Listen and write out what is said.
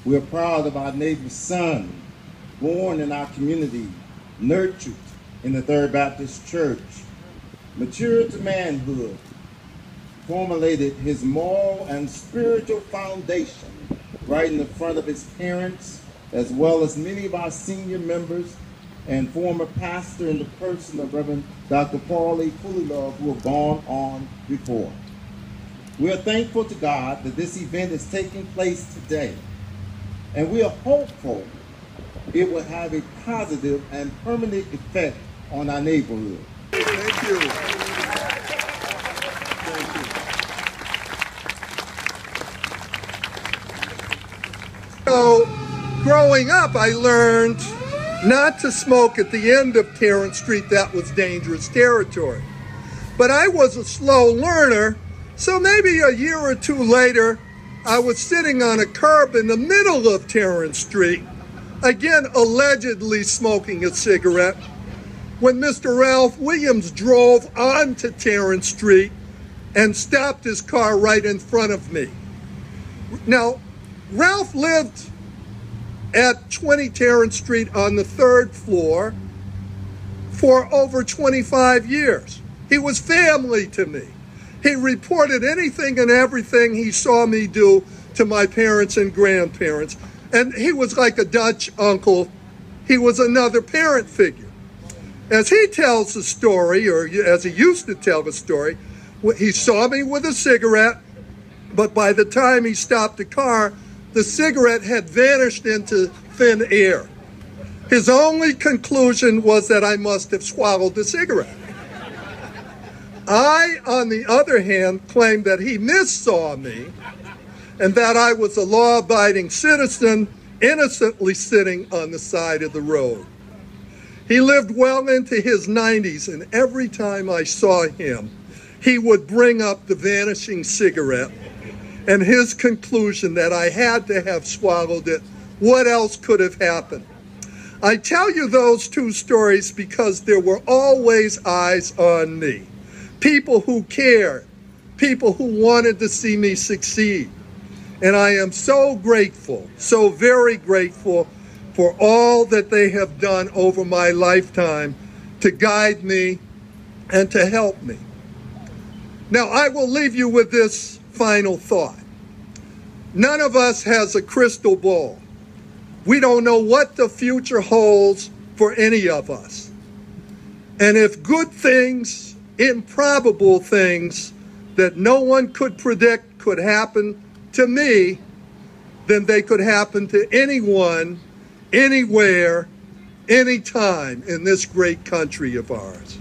We are proud of our neighbor's son, born in our community, nurtured in the Third Baptist Church, matured to manhood, formulated his moral and spiritual foundation right in the front of his parents, as well as many of our senior members and former pastor in the person of Reverend Dr. Paul E. Fulilove, who have gone on before. We are thankful to God that this event is taking place today, and we are hopeful it will have a positive and permanent effect on our neighborhood. Thank you. So, growing up, I learned not to smoke at the end of Terrence Street. That was dangerous territory. But I was a slow learner, so maybe a year or two later, I was sitting on a curb in the middle of Terrence Street, again allegedly smoking a cigarette, when Mr. Ralph Williams drove onto Terrence Street and stopped his car right in front of me. Now, Ralph lived at 20 Terrence Street on the 3rd floor for over 25 years. He was family to me. He reported anything and everything he saw me do to my parents and grandparents. And he was like a Dutch uncle. He was another parent figure. As he tells the story, or as he used to tell the story, he saw me with a cigarette, but by the time he stopped the car, the cigarette had vanished into thin air. His only conclusion was that I must have swallowed the cigarette. I, on the other hand, claimed that he missaw me and that I was a law-abiding citizen innocently sitting on the side of the road. He lived well into his 90s, and every time I saw him, he would bring up the vanishing cigarette and his conclusion that I had to have swallowed it. What else could have happened? I tell you those two stories because there were always eyes on me. People who cared, people who wanted to see me succeed. And I am so grateful, so very grateful for all that they have done over my lifetime to guide me and to help me. Now, I will leave you with this final thought. None of us has a crystal ball. We don't know what the future holds for any of us. And if good things, improbable things that no one could predict could happen to me, then they could happen to anyone, anywhere, anytime in this great country of ours.